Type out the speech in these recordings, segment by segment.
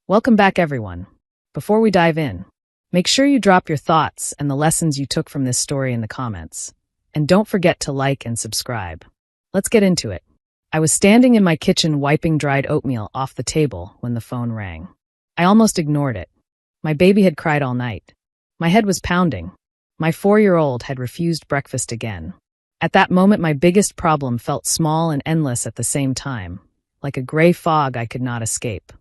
Welcome back, everyone. Before we dive in, make sure you drop your thoughts and the lessons you took from this story in the comments. And don't forget to like and subscribe. Let's get into it. I was standing in my kitchen wiping dried oatmeal off the table when the phone rang. I almost ignored it. My baby had cried all night. My head was pounding. My 4-year-old had refused breakfast again. At that moment, my biggest problem felt small and endless at the same time, like a gray fog I could not escape.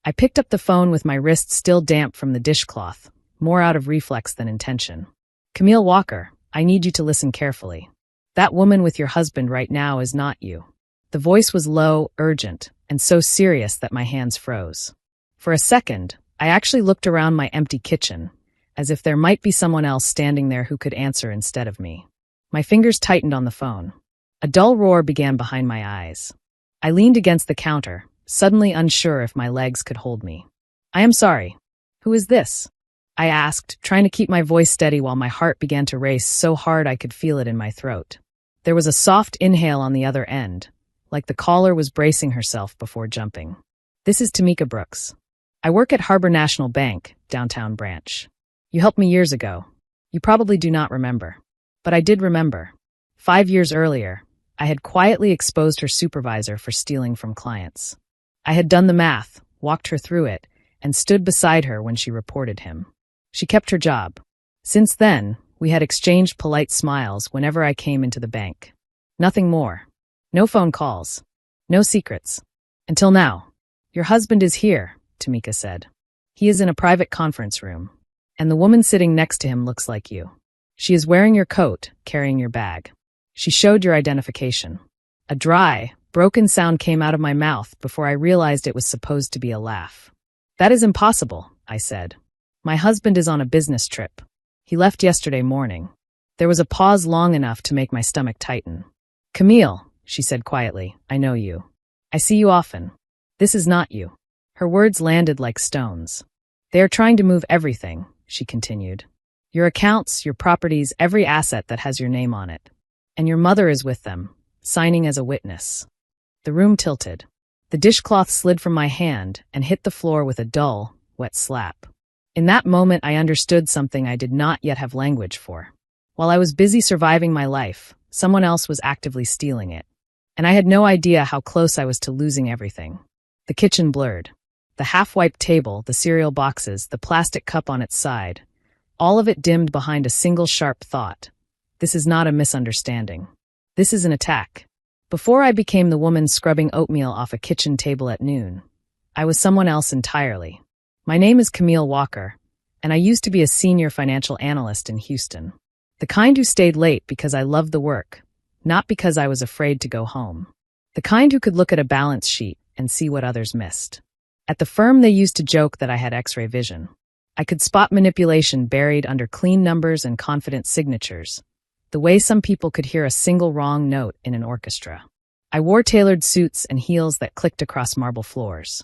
I picked up the phone with my wrist still damp from the dishcloth, more out of reflex than intention. Camille Walker, I need you to listen carefully. That woman with your husband right now is not you. The voice was low, urgent, and so serious that my hands froze. For a second, I actually looked around my empty kitchen, as if there might be someone else standing there who could answer instead of me. My fingers tightened on the phone. A dull roar began behind my eyes. I leaned against the counter, suddenly unsure if my legs could hold me. I am sorry. Who is this? I asked, trying to keep my voice steady while my heart began to race so hard I could feel it in my throat. There was a soft inhale on the other end, like the caller was bracing herself before jumping. This is Tamika Brooks. I work at Harbor National Bank, downtown branch. You helped me years ago. You probably do not remember. But I did remember. 5 years earlier, I had quietly exposed her supervisor for stealing from clients. I had done the math, walked her through it, and stood beside her when she reported him. She kept her job. Since then, we had exchanged polite smiles whenever I came into the bank. Nothing more. No phone calls. No secrets. Until now. Your husband is here, Tamika said. He is in a private conference room. And the woman sitting next to him looks like you. She is wearing your coat, carrying your bag. She showed your identification. A dry, broken sound came out of my mouth before I realized it was supposed to be a laugh. That is impossible, I said. My husband is on a business trip. He left yesterday morning. There was a pause long enough to make my stomach tighten. Camille, she said quietly, I know you. I see you often. This is not you. Her words landed like stones. They are trying to move everything, she continued. Your accounts, your properties, every asset that has your name on it. And your mother is with them, signing as a witness. The room tilted. The dishcloth slid from my hand and hit the floor with a dull, wet slap. In that moment, I understood something I did not yet have language for. While I was busy surviving my life, someone else was actively stealing it. And I had no idea how close I was to losing everything. The kitchen blurred. The half-wiped table, the cereal boxes, the plastic cup on its side. All of it dimmed behind a single sharp thought. This is not a misunderstanding. This is an attack. Before I became the woman scrubbing oatmeal off a kitchen table at noon, I was someone else entirely. My name is Camille Walker, and I used to be a senior financial analyst in Houston. The kind who stayed late because I loved the work, not because I was afraid to go home. The kind who could look at a balance sheet and see what others missed. At the firm, they used to joke that I had X-ray vision. I could spot manipulation buried under clean numbers and confident signatures, the way some people could hear a single wrong note in an orchestra. I wore tailored suits and heels that clicked across marble floors.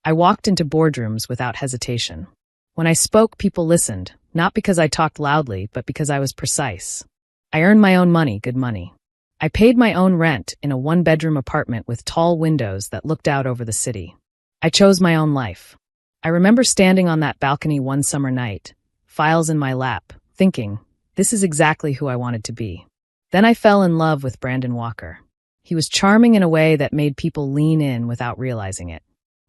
I walked into boardrooms without hesitation. When I spoke, people listened, not because I talked loudly, but because I was precise. I earned my own money, good money. I paid my own rent in a 1-bedroom apartment with tall windows that looked out over the city. I chose my own life. I remember standing on that balcony one summer night, files in my lap, thinking, this is exactly who I wanted to be. Then I fell in love with Brandon Walker. He was charming in a way that made people lean in without realizing it.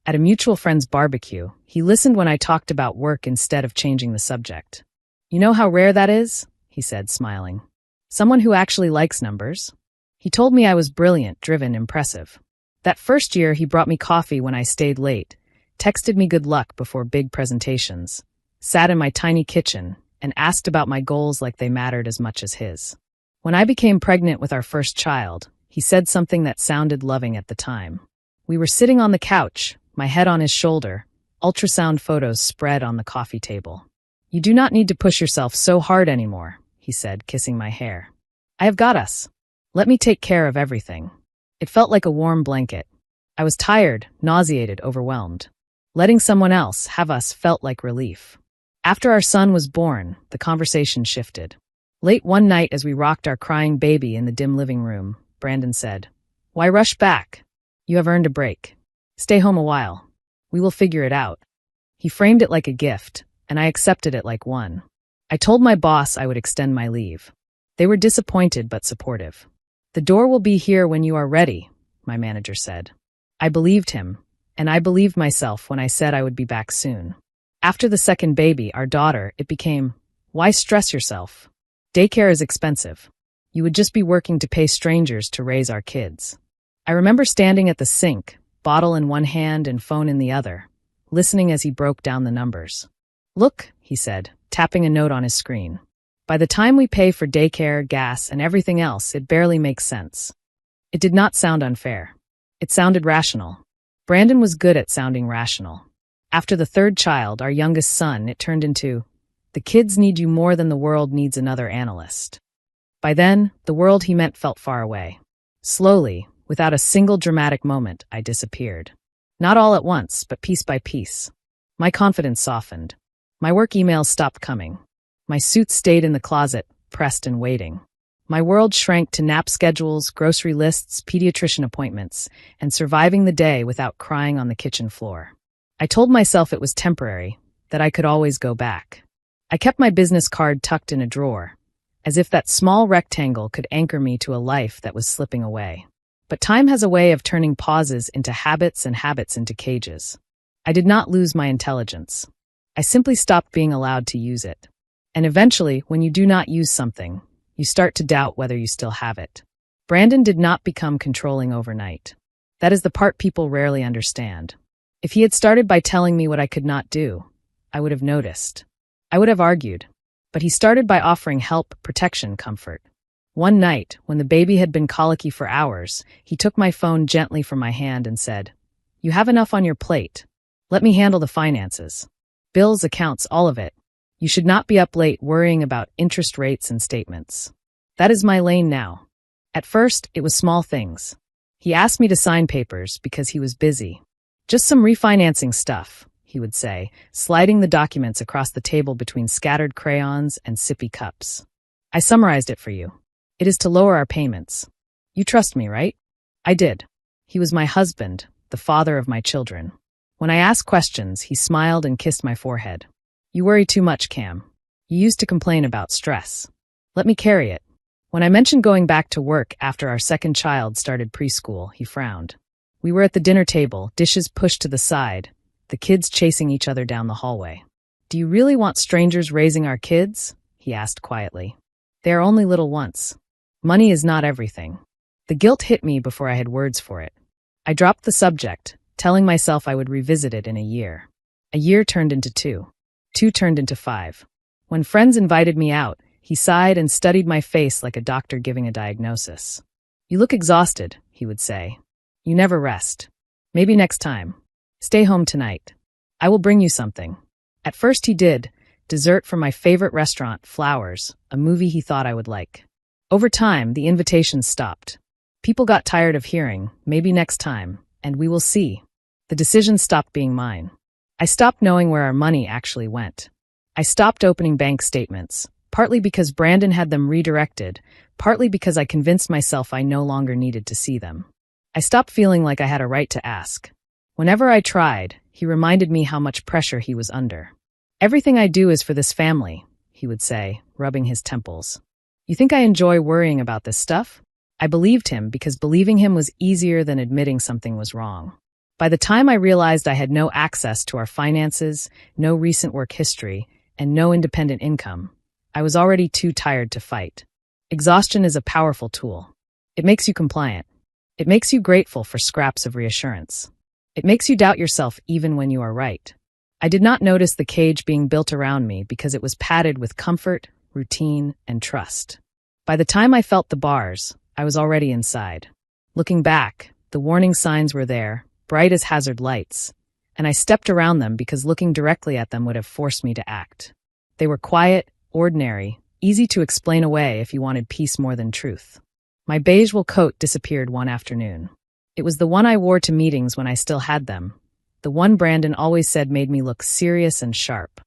At a mutual friend's barbecue, he listened when I talked about work instead of changing the subject. You know how rare that is? He said, smiling. Someone who actually likes numbers. He told me I was brilliant, driven, impressive. That first year, he brought me coffee when I stayed late, texted me good luck before big presentations, sat in my tiny kitchen, and asked about my goals like they mattered as much as his. When I became pregnant with our first child, he said something that sounded loving at the time. We were sitting on the couch, my head on his shoulder, ultrasound photos spread on the coffee table. You do not need to push yourself so hard anymore, he said, kissing my hair. I have got us. Let me take care of everything. It felt like a warm blanket. I was tired, nauseated, overwhelmed. Letting someone else have us felt like relief. After our son was born, the conversation shifted. Late one night as we rocked our crying baby in the dim living room, Brandon said, "Why rush back? You have earned a break. Stay home a while. We will figure it out." He framed it like a gift, and I accepted it like one. I told my boss I would extend my leave. They were disappointed but supportive. "The door will be here when you are ready," my manager said. I believed him, and I believed myself when I said I would be back soon. After the second baby, our daughter, it became, "Why stress yourself? Daycare is expensive. You would just be working to pay strangers to raise our kids." I remember standing at the sink, bottle in one hand and phone in the other, listening as he broke down the numbers. "Look," he said, tapping a note on his screen. "By the time we pay for daycare, gas, and everything else, it barely makes sense." It did not sound unfair. It sounded rational. Brandon was good at sounding rational. After the third child, our youngest son, it turned into, "The kids need you more than the world needs another analyst." By then, the world he meant felt far away. Slowly, without a single dramatic moment, I disappeared. Not all at once, but piece by piece. My confidence softened. My work emails stopped coming. My suits stayed in the closet, pressed and waiting. My world shrank to nap schedules, grocery lists, pediatrician appointments, and surviving the day without crying on the kitchen floor. I told myself it was temporary, that I could always go back. I kept my business card tucked in a drawer, as if that small rectangle could anchor me to a life that was slipping away. But time has a way of turning pauses into habits and habits into cages. I did not lose my intelligence. I simply stopped being allowed to use it. And eventually, when you do not use something, you start to doubt whether you still have it. Brandon did not become controlling overnight. That is the part people rarely understand. If he had started by telling me what I could not do, I would have noticed. I would have argued. But he started by offering help, protection, comfort. One night, when the baby had been colicky for hours, he took my phone gently from my hand and said, "You have enough on your plate. Let me handle the finances. Bills, accounts, all of it. You should not be up late worrying about interest rates and statements." That is my lane now. At first, it was small things. He asked me to sign papers because he was busy. "Just some refinancing stuff," he would say, sliding the documents across the table between scattered crayons and sippy cups. "I summarized it for you. It is to lower our payments. You trust me, right?" I did. He was my husband, the father of my children. When I asked questions, he smiled and kissed my forehead. "You worry too much, Cam. You used to complain about stress. Let me carry it." When I mentioned going back to work after our second child started preschool, he frowned. We were at the dinner table, dishes pushed to the side, the kids chasing each other down the hallway. "Do you really want strangers raising our kids?" he asked quietly. "They are only little once. Money is not everything." The guilt hit me before I had words for it. I dropped the subject, telling myself I would revisit it in a year. A year turned into 2. 2 turned into 5. When friends invited me out, he sighed and studied my face like a doctor giving a diagnosis. "You look exhausted," he would say. "You never rest. Maybe next time. Stay home tonight. I will bring you something." At first he did, dessert from my favorite restaurant, flowers, a movie he thought I would like. Over time, the invitations stopped. People got tired of hearing, "Maybe next time," and "We will see." The decision stopped being mine. I stopped knowing where our money actually went. I stopped opening bank statements, partly because Brandon had them redirected, partly because I convinced myself I no longer needed to see them. I stopped feeling like I had a right to ask. Whenever I tried, he reminded me how much pressure he was under. "Everything I do is for this family," he would say, rubbing his temples. "You think I enjoy worrying about this stuff?" I believed him because believing him was easier than admitting something was wrong. By the time I realized I had no access to our finances, no recent work history, and no independent income, I was already too tired to fight. Exhaustion is a powerful tool. It makes you compliant. It makes you grateful for scraps of reassurance. It makes you doubt yourself even when you are right. I did not notice the cage being built around me because it was padded with comfort, routine, and trust. By the time I felt the bars, I was already inside. Looking back, the warning signs were there, bright as hazard lights, and I stepped around them because looking directly at them would have forced me to act. They were quiet, ordinary, easy to explain away if you wanted peace more than truth. My beige wool coat disappeared one afternoon. It was the one I wore to meetings when I still had them. The one Brandon always said made me look serious and sharp.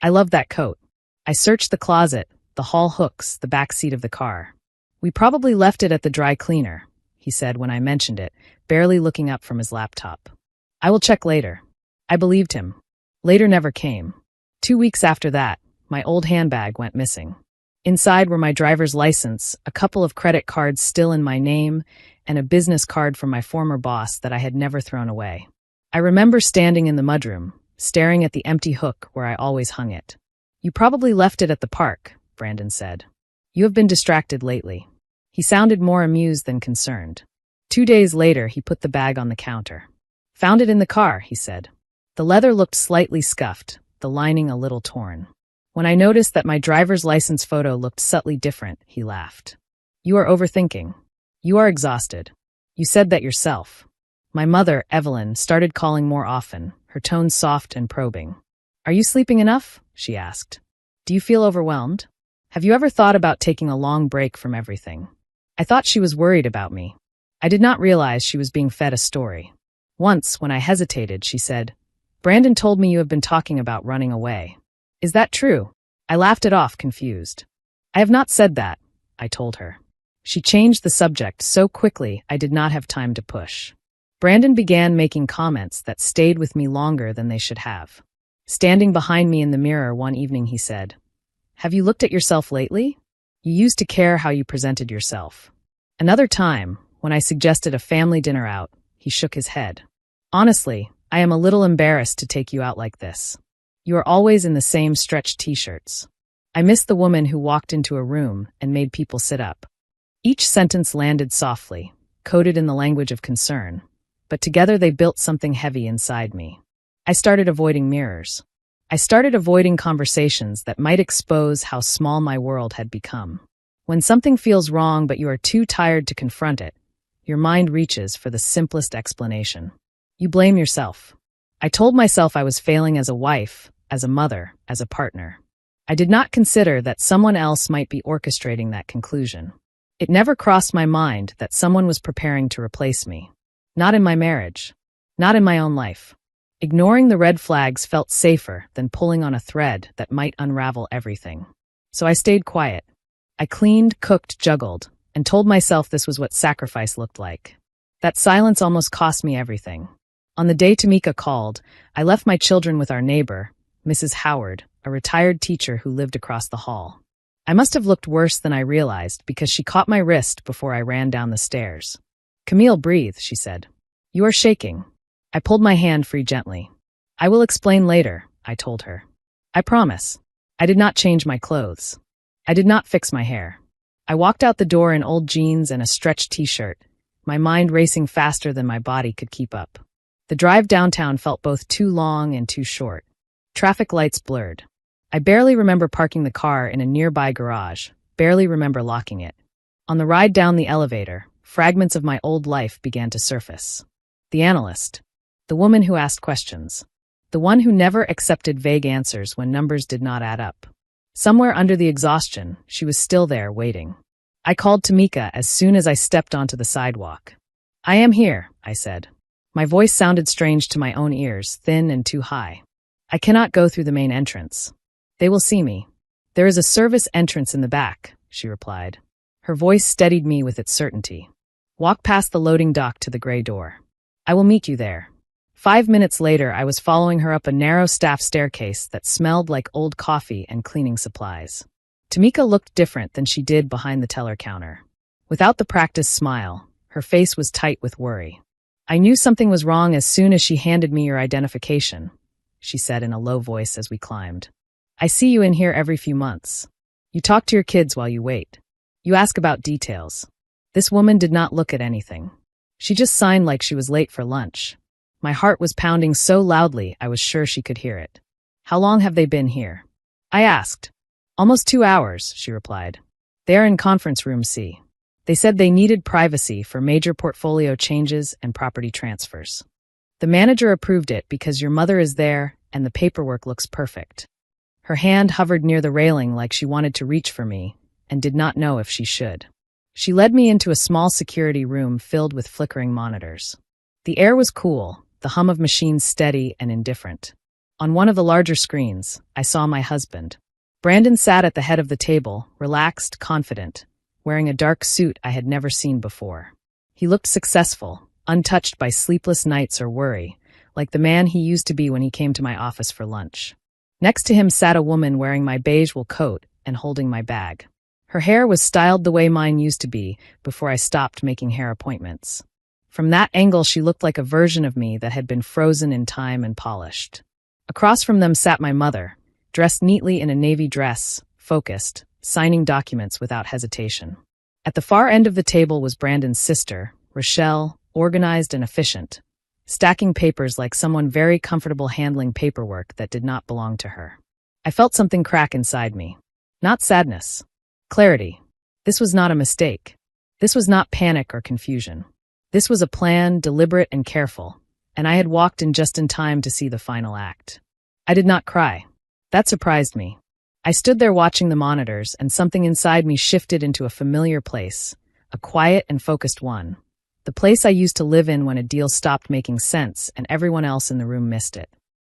I loved that coat. I searched the closet, the hall hooks, the back seat of the car. "We probably left it at the dry cleaner," he said when I mentioned it, barely looking up from his laptop. "I will check later." I believed him. Later never came. 2 weeks after that, my old handbag went missing. Inside were my driver's license, a couple of credit cards still in my name, and a business card from my former boss that I had never thrown away. I remember standing in the mudroom, staring at the empty hook where I always hung it. "You probably left it at the park," Brandon said. "You have been distracted lately." He sounded more amused than concerned. 2 days later, he put the bag on the counter. "Found it in the car," he said. The leather looked slightly scuffed, the lining a little torn. When I noticed that my driver's license photo looked subtly different, he laughed. "You are overthinking. You are exhausted. You said that yourself." My mother, Evelyn, started calling more often, her tone soft and probing. "Are you sleeping enough?" she asked. "Do you feel overwhelmed? Have you ever thought about taking a long break from everything?" I thought she was worried about me. I did not realize she was being fed a story. Once, when I hesitated, she said, "Brandon told me you have been talking about running away. Is that true?" I laughed it off, confused. "I have not said that," I told her. She changed the subject so quickly I did not have time to push. Brandon began making comments that stayed with me longer than they should have. Standing behind me in the mirror one evening, he said, "Have you looked at yourself lately? You used to care how you presented yourself." Another time, when I suggested a family dinner out, he shook his head. "Honestly, I am a little embarrassed to take you out like this. You are always in the same stretched t-shirts." I missed the woman who walked into a room and made people sit up. Each sentence landed softly, coded in the language of concern, but together they built something heavy inside me. I started avoiding mirrors. I started avoiding conversations that might expose how small my world had become. When something feels wrong but you are too tired to confront it, your mind reaches for the simplest explanation. You blame yourself. I told myself I was failing as a wife, as a mother, as a partner. I did not consider that someone else might be orchestrating that conclusion. It never crossed my mind that someone was preparing to replace me. Not in my marriage. Not in my own life. Ignoring the red flags felt safer than pulling on a thread that might unravel everything. So I stayed quiet. I cleaned, cooked, juggled, and told myself this was what sacrifice looked like. That silence almost cost me everything. On the day Tamika called, I left my children with our neighbor, Mrs. Howard, a retired teacher who lived across the hall. I must have looked worse than I realized because she caught my wrist before I ran down the stairs. "Camille, breathe," she said. "You are shaking." I pulled my hand free gently. "I will explain later," I told her. "I promise." I did not change my clothes. I did not fix my hair. I walked out the door in old jeans and a stretched t-shirt, my mind racing faster than my body could keep up. The drive downtown felt both too long and too short. Traffic lights blurred. I barely remember parking the car in a nearby garage, barely remember locking it. On the ride down the elevator, fragments of my old life began to surface. The analyst. The woman who asked questions. The one who never accepted vague answers when numbers did not add up. Somewhere under the exhaustion, she was still there, waiting. I called Tamika as soon as I stepped onto the sidewalk. "I am here," I said. My voice sounded strange to my own ears, thin and too high. "I cannot go through the main entrance. They will see me." "There is a service entrance in the back," she replied. Her voice steadied me with its certainty. "Walk past the loading dock to the gray door. I will meet you there." 5 minutes later, I was following her up a narrow staff staircase that smelled like old coffee and cleaning supplies. Tamika looked different than she did behind the teller counter. Without the practiced smile, her face was tight with worry. "I knew something was wrong as soon as she handed me your identification," she said in a low voice as we climbed. "I see you in here every few months. You talk to your kids while you wait. You ask about details." This woman did not look at anything. She just signed like she was late for lunch. My heart was pounding so loudly I was sure she could hear it. "How long have they been here?" I asked. "Almost 2 hours," she replied. "They are in conference room C. They said they needed privacy for major portfolio changes and property transfers. The manager approved it because your mother is there and the paperwork looks perfect." Her hand hovered near the railing like she wanted to reach for me and did not know if she should. She led me into a small security room filled with flickering monitors. The air was cool, the hum of machines steady and indifferent. On one of the larger screens, I saw my husband. Brandon sat at the head of the table, relaxed, confident, wearing a dark suit I had never seen before. He looked successful, untouched by sleepless nights or worry, like the man he used to be when he came to my office for lunch. Next to him sat a woman wearing my beige wool coat and holding my bag. Her hair was styled the way mine used to be before I stopped making hair appointments. From that angle, she looked like a version of me that had been frozen in time and polished. Across from them sat my mother, dressed neatly in a navy dress, focused, signing documents without hesitation. At the far end of the table was Brandon's sister, Rochelle, organized and efficient, stacking papers like someone very comfortable handling paperwork that did not belong to her. I felt something crack inside me. Not sadness. Clarity. This was not a mistake. This was not panic or confusion. This was a plan, deliberate and careful, and I had walked in just in time to see the final act. I did not cry. That surprised me. I stood there watching the monitors, and something inside me shifted into a familiar place, a quiet and focused one. The place I used to live in when a deal stopped making sense and everyone else in the room missed it.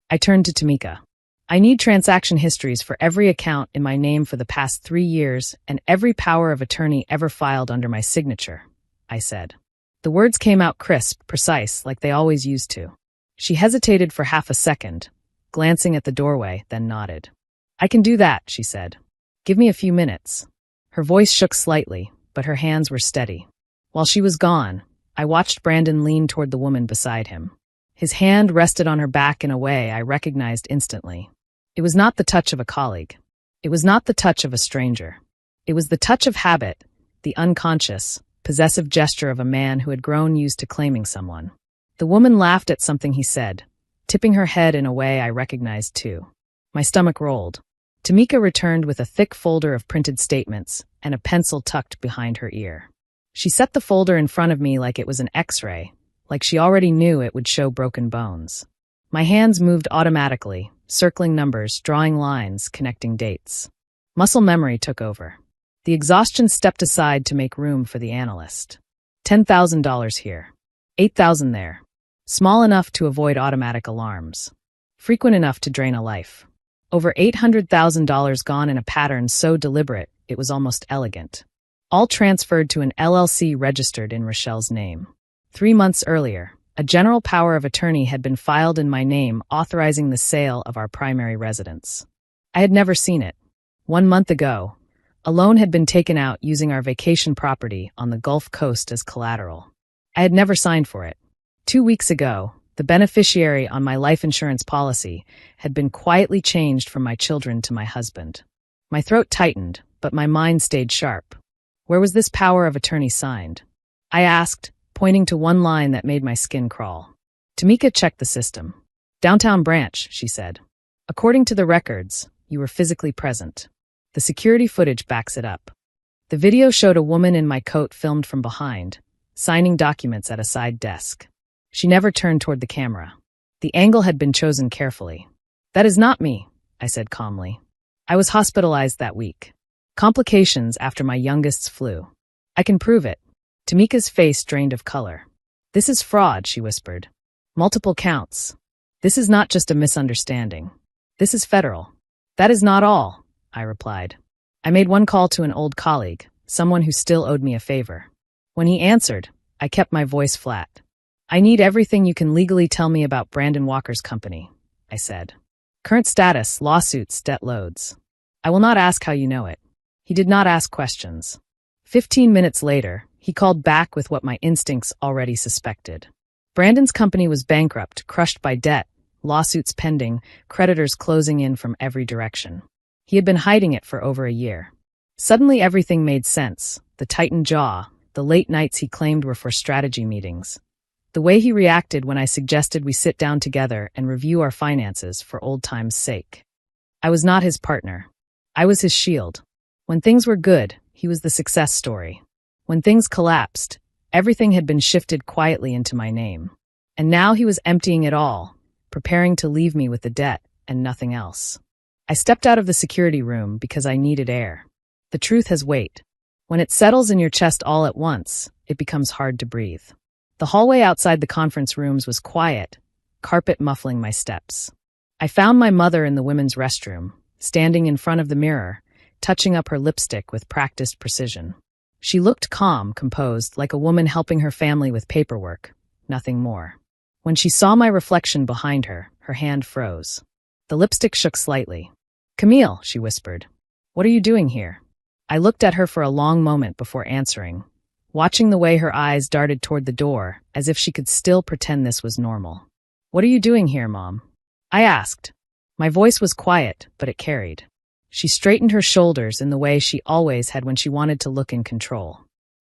I turned to Tamika. I need transaction histories for every account in my name for the past 3 years and every power of attorney ever filed under my signature, I said. The words came out crisp, precise, like they always used to. She hesitated for half a second, glancing at the doorway, then nodded. I can do that, she said. Give me a few minutes. Her voice shook slightly, but her hands were steady. While she was gone, I watched Brandon lean toward the woman beside him. His hand rested on her back in a way I recognized instantly. It was not the touch of a colleague. It was not the touch of a stranger. It was the touch of habit, the unconscious, possessive gesture of a man who had grown used to claiming someone. The woman laughed at something he said, tipping her head in a way I recognized too. My stomach rolled. Tamika returned with a thick folder of printed statements and a pencil tucked behind her ear. She set the folder in front of me like it was an X-ray, like she already knew it would show broken bones. My hands moved automatically, circling numbers, drawing lines, connecting dates. Muscle memory took over. The exhaustion stepped aside to make room for the analyst. $10,000 here. $8,000 there. Small enough to avoid automatic alarms. Frequent enough to drain a life. Over $800,000 gone in a pattern so deliberate, it was almost elegant. All transferred to an LLC registered in Rochelle's name. 3 months earlier, a general power of attorney had been filed in my name authorizing the sale of our primary residence. I had never seen it. 1 month ago, a loan had been taken out using our vacation property on the Gulf Coast as collateral. I had never signed for it. 2 weeks ago, the beneficiary on my life insurance policy had been quietly changed from my children to my husband. My throat tightened, but my mind stayed sharp. Where was this power of attorney signed? I asked, pointing to one line that made my skin crawl. Tamika checked the system. Downtown branch, she said. According to the records, you were physically present. The security footage backs it up. The video showed a woman in my coat filmed from behind, signing documents at a side desk. She never turned toward the camera. The angle had been chosen carefully. That is not me, I said calmly. I was hospitalized that week. Complications after my youngest's flu. I can prove it. Tamika's face drained of color. This is fraud, she whispered. Multiple counts. This is not just a misunderstanding. This is federal. That is not all, I replied. I made one call to an old colleague, someone who still owed me a favor. When he answered, I kept my voice flat. I need everything you can legally tell me about Brandon Walker's company, I said. Current status, lawsuits, debt loads. I will not ask how you know it. He did not ask questions. 15 minutes later, he called back with what my instincts already suspected. Brandon's company was bankrupt, crushed by debt, lawsuits pending, creditors closing in from every direction. He had been hiding it for over a year. Suddenly everything made sense. The tightened jaw, the late nights he claimed were for strategy meetings. The way he reacted when I suggested we sit down together and review our finances for old times' sake. I was not his partner. I was his shield. When things were good, he was the success story. When things collapsed, everything had been shifted quietly into my name. And now he was emptying it all, preparing to leave me with the debt and nothing else. I stepped out of the security room because I needed air. The truth has weight. When it settles in your chest all at once, it becomes hard to breathe. The hallway outside the conference rooms was quiet, carpet muffling my steps. I found my mother in the women's restroom, standing in front of the mirror, touching up her lipstick with practiced precision. She looked calm, composed, like a woman helping her family with paperwork, nothing more. When she saw my reflection behind her, her hand froze. The lipstick shook slightly. "Camille," she whispered. "What are you doing here?" I looked at her for a long moment before answering, watching the way her eyes darted toward the door, as if she could still pretend this was normal. "What are you doing here, Mom?" I asked. My voice was quiet, but it carried. She straightened her shoulders in the way she always had when she wanted to look in control.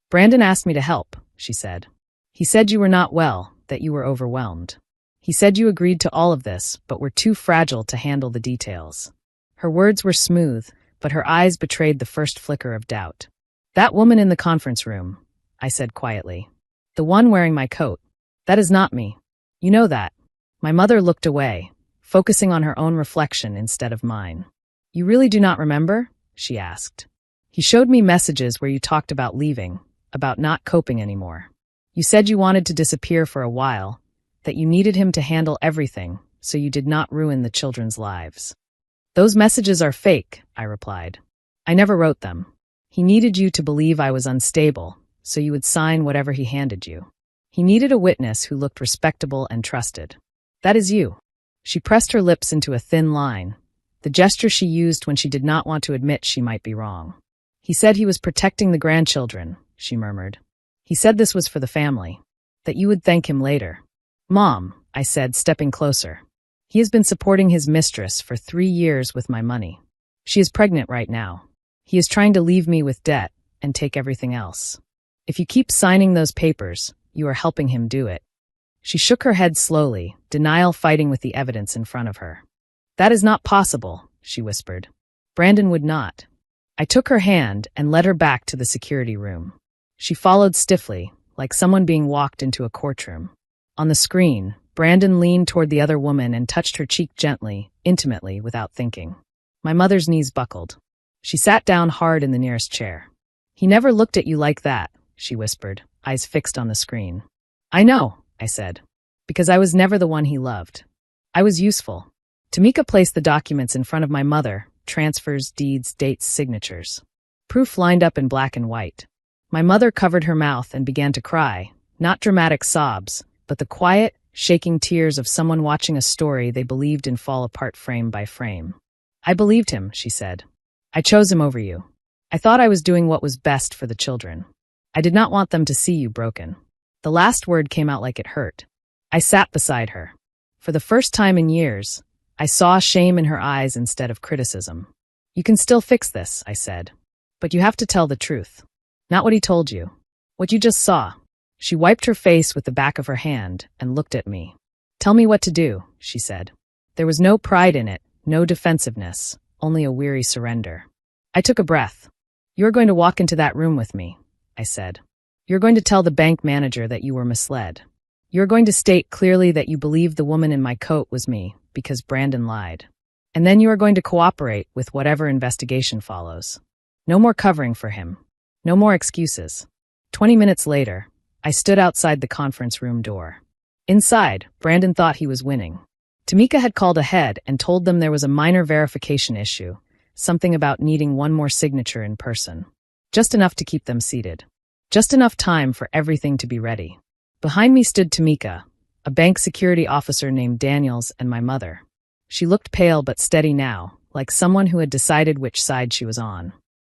"Brandon asked me to help," she said. "He said you were not well, that you were overwhelmed. He said you agreed to all of this, but were too fragile to handle the details." Her words were smooth, but her eyes betrayed the first flicker of doubt. "That woman in the conference room," I said quietly. "The one wearing my coat. That is not me. You know that." My mother looked away, focusing on her own reflection instead of mine. "You really do not remember?" she asked. "He showed me messages where you talked about leaving, about not coping anymore. You said you wanted to disappear for a while, that you needed him to handle everything, so you did not ruin the children's lives." "Those messages are fake," I replied. "I never wrote them. He needed you to believe I was unstable, so you would sign whatever he handed you. He needed a witness who looked respectable and trusted. That is you." She pressed her lips into a thin line, the gesture she used when she did not want to admit she might be wrong. "He said he was protecting the grandchildren," she murmured. "He said this was for the family, that you would thank him later." "Mom," I said, stepping closer. "He has been supporting his mistress for 3 years with my money. She is pregnant right now. He is trying to leave me with debt and take everything else. If you keep signing those papers, you are helping him do it." She shook her head slowly, denial fighting with the evidence in front of her. "That is not possible," she whispered. "Brandon would not." I took her hand and led her back to the security room. She followed stiffly, like someone being walked into a courtroom. On the screen, Brandon leaned toward the other woman and touched her cheek gently, intimately, without thinking. My mother's knees buckled. She sat down hard in the nearest chair. "He never looked at you like that," she whispered, eyes fixed on the screen. "I know," I said, "because I was never the one he loved. I was useful." Tamika placed the documents in front of my mother, transfers, deeds, dates, signatures. Proof lined up in black and white. My mother covered her mouth and began to cry, not dramatic sobs, but the quiet, shaking tears of someone watching a story they believed in fall apart frame by frame. "I believed him," she said. "I chose him over you. I thought I was doing what was best for the children. I did not want them to see you broken." The last word came out like it hurt. I sat beside her. For the first time in years, I saw shame in her eyes instead of criticism. "You can still fix this," I said. "But you have to tell the truth. Not what he told you. What you just saw." She wiped her face with the back of her hand and looked at me. "Tell me what to do," she said. There was no pride in it, no defensiveness, only a weary surrender. I took a breath. "You're going to walk into that room with me," I said. "You're going to tell the bank manager that you were misled. You're going to state clearly that you believed the woman in my coat was me because Brandon lied. And then you are going to cooperate with whatever investigation follows. No more covering for him. No more excuses." 20 minutes later, I stood outside the conference room door. Inside, Brandon thought he was winning. Tamika had called ahead and told them there was a minor verification issue, something about needing one more signature in person. Just enough to keep them seated. Just enough time for everything to be ready. Behind me stood Tamika, a bank security officer named Daniels, and my mother. She looked pale but steady now, like someone who had decided which side she was on.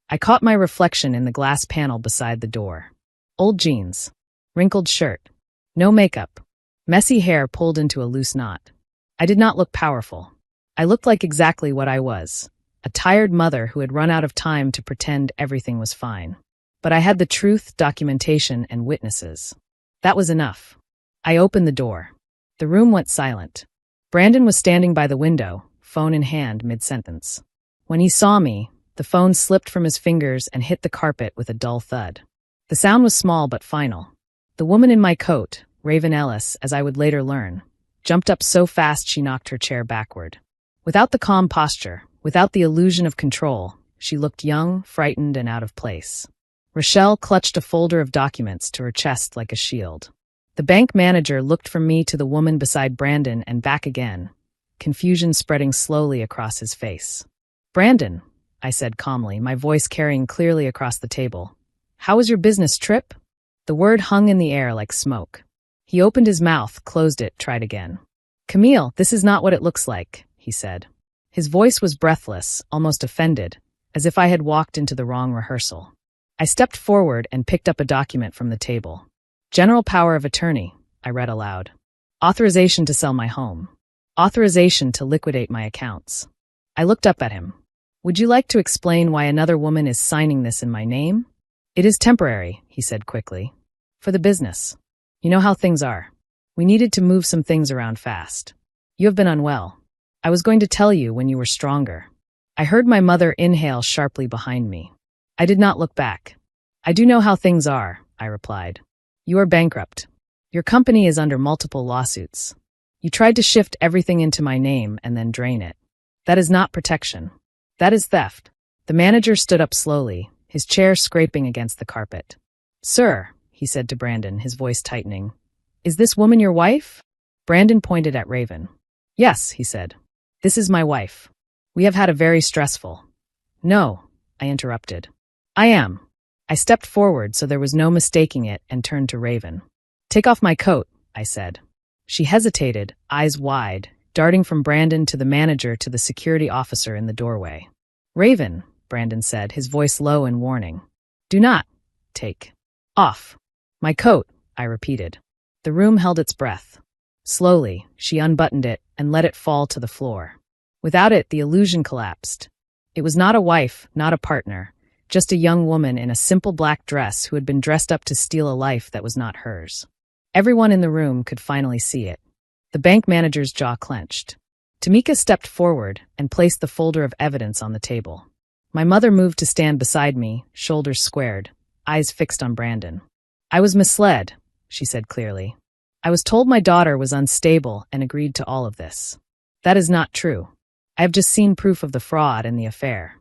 I caught my reflection in the glass panel beside the door. Old jeans. Wrinkled shirt. No makeup. Messy hair pulled into a loose knot. I did not look powerful. I looked like exactly what I was, a tired mother who had run out of time to pretend everything was fine. But I had the truth, documentation, and witnesses. That was enough. I opened the door. The room went silent. Brandon was standing by the window, phone in hand mid-sentence. When he saw me, the phone slipped from his fingers and hit the carpet with a dull thud. The sound was small but final. The woman in my coat, Raven Ellis, as I would later learn, jumped up so fast she knocked her chair backward. Without the calm posture, without the illusion of control, she looked young, frightened, and out of place. Rochelle clutched a folder of documents to her chest like a shield. The bank manager looked from me to the woman beside Brandon and back again, confusion spreading slowly across his face. "Brandon," I said calmly, my voice carrying clearly across the table. "How was your business trip?" The word hung in the air like smoke. He opened his mouth, closed it, tried again. Camille, this is not what it looks like, he said. His voice was breathless, almost offended, as if I had walked into the wrong rehearsal. I stepped forward and picked up a document from the table. General power of attorney, I read aloud. Authorization to sell my home. Authorization to liquidate my accounts. I looked up at him. Would you like to explain why another woman is signing this in my name? It is temporary, he said quickly. For the business. You know how things are. We needed to move some things around fast. You have been unwell. I was going to tell you when you were stronger. I heard my mother inhale sharply behind me. I did not look back. I do know how things are, I replied. You are bankrupt. Your company is under multiple lawsuits. You tried to shift everything into my name and then drain it. That is not protection. That is theft. The manager stood up slowly, his chair scraping against the carpet. Sir, he said to Brandon, his voice tightening. Is this woman your wife? Brandon pointed at Raven. Yes, he said. This is my wife. We have had a very stressful. No, I interrupted. I am. I stepped forward so there was no mistaking it and turned to Raven. Take off my coat, I said. She hesitated, eyes wide, darting from Brandon to the manager to the security officer in the doorway. Raven, Brandon said, his voice low and warning. Do not take off my coat, I repeated. The room held its breath. Slowly, she unbuttoned it and let it fall to the floor. Without it, the illusion collapsed. It was not a wife, not a partner, just a young woman in a simple black dress who had been dressed up to steal a life that was not hers. Everyone in the room could finally see it. The bank manager's jaw clenched. Tamika stepped forward and placed the folder of evidence on the table. My mother moved to stand beside me, shoulders squared, eyes fixed on Brandon. I was misled, she said clearly. I was told my daughter was unstable and agreed to all of this. That is not true. I have just seen proof of the fraud and the affair.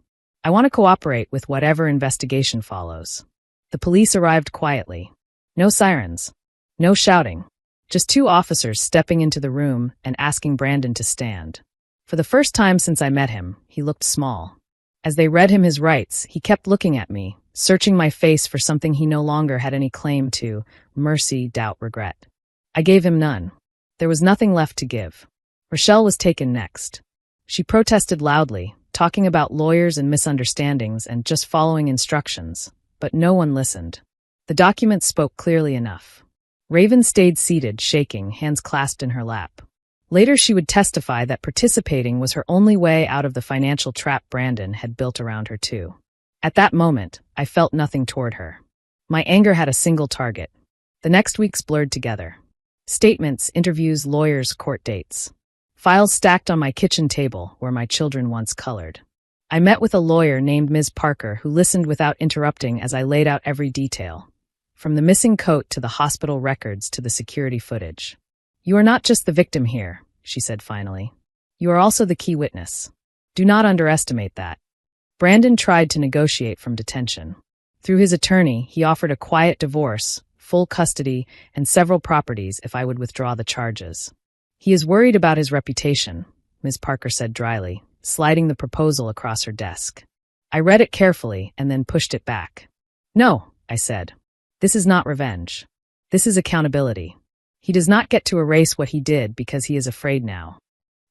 I want to cooperate with whatever investigation follows. The police arrived quietly. No sirens. No shouting. Just two officers stepping into the room and asking Brandon to stand. For the first time since I met him, he looked small. As they read him his rights, he kept looking at me, searching my face for something he no longer had any claim to: mercy, doubt, regret. I gave him none. There was nothing left to give. Rochelle was taken next. She protested loudly, talking about lawyers and misunderstandings and just following instructions, but no one listened. The document spoke clearly enough. Raven stayed seated, shaking, hands clasped in her lap. Later she would testify that participating was her only way out of the financial trap Brandon had built around her too. At that moment, I felt nothing toward her. My anger had a single target. The next weeks blurred together. Statements, interviews, lawyers, court dates. Files stacked on my kitchen table where my children once colored. I met with a lawyer named Ms. Parker who listened without interrupting as I laid out every detail. From the missing coat to the hospital records to the security footage. You are not just the victim here, she said finally. You are also the key witness. Do not underestimate that. Brandon tried to negotiate from detention. Through his attorney, he offered a quiet divorce, full custody, and several properties if I would withdraw the charges. He is worried about his reputation, Ms. Parker said dryly, sliding the proposal across her desk. I read it carefully and then pushed it back. No, I said. This is not revenge. This is accountability. He does not get to erase what he did because he is afraid now.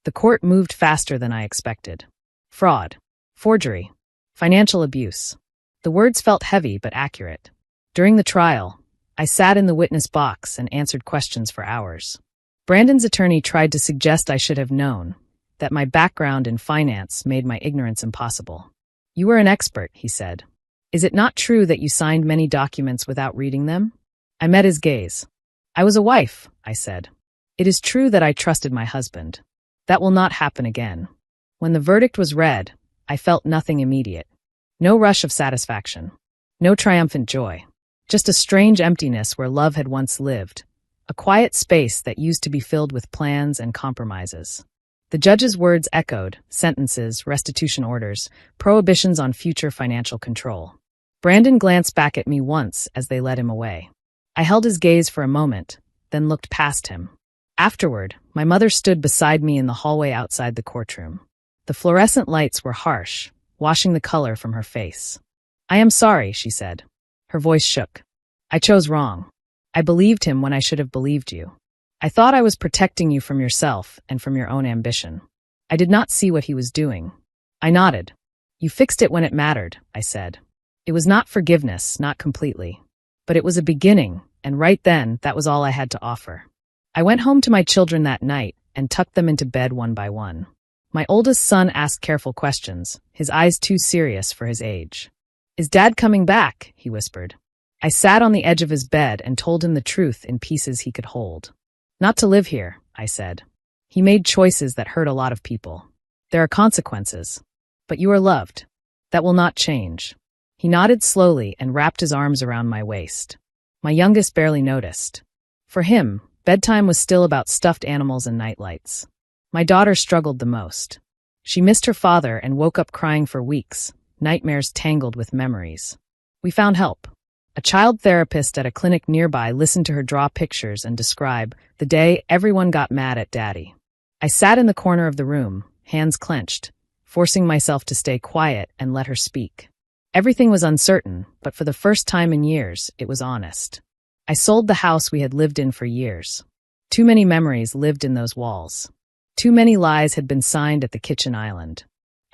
The court moved faster than I expected. Fraud. Forgery. Financial abuse. The words felt heavy but accurate. During the trial, I sat in the witness box and answered questions for hours. Brandon's attorney tried to suggest I should have known, that my background in finance made my ignorance impossible. You are an expert, he said. Is it not true that you signed many documents without reading them? I met his gaze. I was a wife, I said. It is true that I trusted my husband. That will not happen again. When the verdict was read, I felt nothing immediate. No rush of satisfaction. No triumphant joy. Just a strange emptiness where love had once lived. A quiet space that used to be filled with plans and compromises. The judge's words echoed, sentences, restitution orders, prohibitions on future financial control. Brandon glanced back at me once as they led him away. I held his gaze for a moment, then looked past him. Afterward, my mother stood beside me in the hallway outside the courtroom. The fluorescent lights were harsh, washing the color from her face. I am sorry, she said. Her voice shook. I chose wrong. I believed him when I should have believed you. I thought I was protecting you from yourself and from your own ambition. I did not see what he was doing. I nodded. You fixed it when it mattered, I said. It was not forgiveness, not completely. But it was a beginning, and right then, that was all I had to offer. I went home to my children that night and tucked them into bed one by one. My oldest son asked careful questions, his eyes too serious for his age. Is Dad coming back? He whispered. I sat on the edge of his bed and told him the truth in pieces he could hold. Not to live here, I said. He made choices that hurt a lot of people. There are consequences. But you are loved. That will not change. He nodded slowly and wrapped his arms around my waist. My youngest barely noticed. For him, bedtime was still about stuffed animals and nightlights. My daughter struggled the most. She missed her father and woke up crying for weeks, nightmares tangled with memories. We found help. A child therapist at a clinic nearby listened to her draw pictures and describe the day everyone got mad at Daddy. I sat in the corner of the room, hands clenched, forcing myself to stay quiet and let her speak. Everything was uncertain, but for the first time in years, it was honest. I sold the house we had lived in for years. Too many memories lived in those walls. Too many lies had been signed at the kitchen island.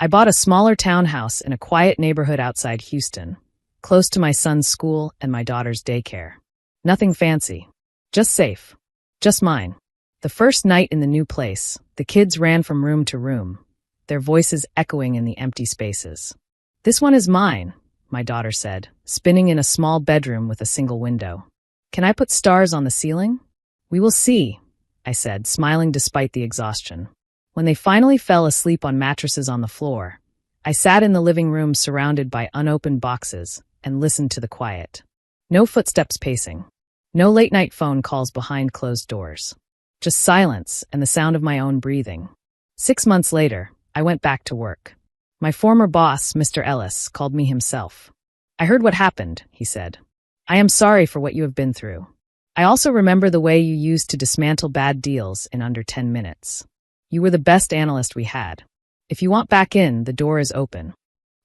I bought a smaller townhouse in a quiet neighborhood outside Houston, close to my son's school and my daughter's daycare. Nothing fancy. Just safe. Just mine. The first night in the new place, the kids ran from room to room, their voices echoing in the empty spaces. This one is mine, my daughter said, spinning in a small bedroom with a single window. Can I put stars on the ceiling? We will see, I said, smiling despite the exhaustion. When they finally fell asleep on mattresses on the floor, I sat in the living room surrounded by unopened boxes and listened to the quiet. No footsteps pacing. No late-night phone calls behind closed doors. Just silence and the sound of my own breathing. 6 months later, I went back to work. My former boss, Mr. Ellis, called me himself. I heard what happened, he said. I am sorry for what you have been through. I also remember the way you used to dismantle bad deals in under 10 minutes. You were the best analyst we had. If you want back in, the door is open.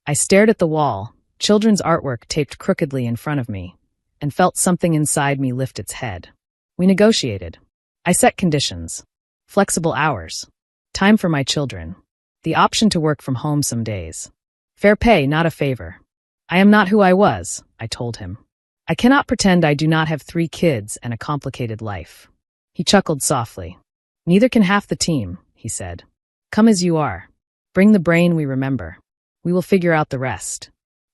I stared at the wall, children's artwork taped crookedly in front of me, and felt something inside me lift its head. We negotiated. I set conditions. Flexible hours. Time for my children. The option to work from home some days. Fair pay, not a favor. I am not who I was, I told him. I cannot pretend I do not have 3 kids and a complicated life. He chuckled softly. Neither can half the team, he said. Come as you are. Bring the brain we remember. We will figure out the rest.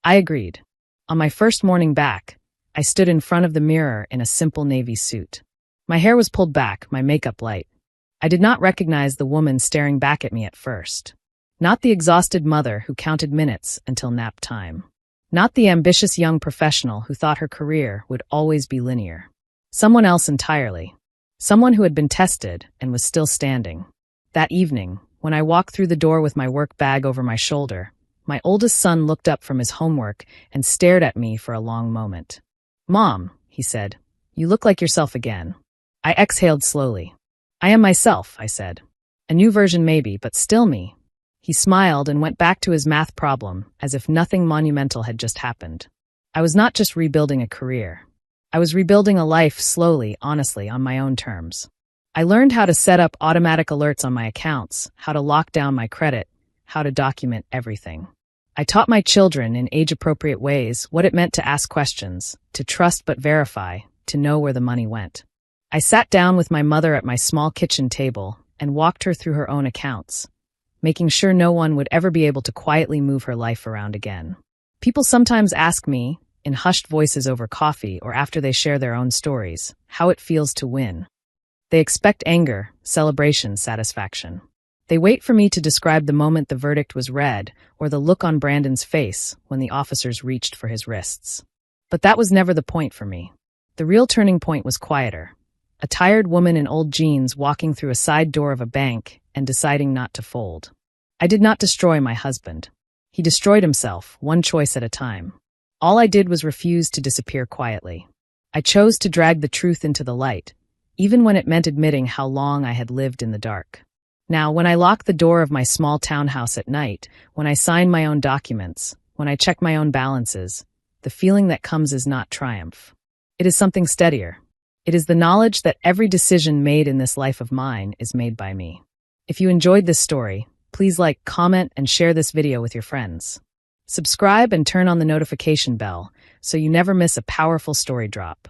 I agreed. On my first morning back, I stood in front of the mirror in a simple navy suit. My hair was pulled back, my makeup light. I did not recognize the woman staring back at me at first. Not the exhausted mother who counted minutes until nap time. Not the ambitious young professional who thought her career would always be linear. Someone else entirely. Someone who had been tested and was still standing. That evening, when I walked through the door with my work bag over my shoulder, my oldest son looked up from his homework and stared at me for a long moment. Mom, he said, you look like yourself again. I exhaled slowly. I am myself, I said. A new version maybe, but still me. He smiled and went back to his math problem as if nothing monumental had just happened. I was not just rebuilding a career. I was rebuilding a life slowly, honestly, on my own terms. I learned how to set up automatic alerts on my accounts, how to lock down my credit, how to document everything. I taught my children in age-appropriate ways what it meant to ask questions, to trust but verify, to know where the money went. I sat down with my mother at my small kitchen table and walked her through her own accounts, making sure no one would ever be able to quietly move her life around again. People sometimes ask me, in hushed voices over coffee or after they share their own stories, how it feels to win. They expect anger, celebration, satisfaction. They wait for me to describe the moment the verdict was read or the look on Brandon's face when the officers reached for his wrists. But that was never the point for me. The real turning point was quieter. A tired woman in old jeans walking through a side door of a bank and deciding not to fold. I did not destroy my husband. He destroyed himself, one choice at a time. All I did was refuse to disappear quietly. I chose to drag the truth into the light, even when it meant admitting how long I had lived in the dark. Now, when I lock the door of my small townhouse at night, when I sign my own documents, when I check my own balances, the feeling that comes is not triumph. It is something steadier. It is the knowledge that every decision made in this life of mine is made by me. If you enjoyed this story, please like, comment, and share this video with your friends. Subscribe and turn on the notification bell so you never miss a powerful story drop.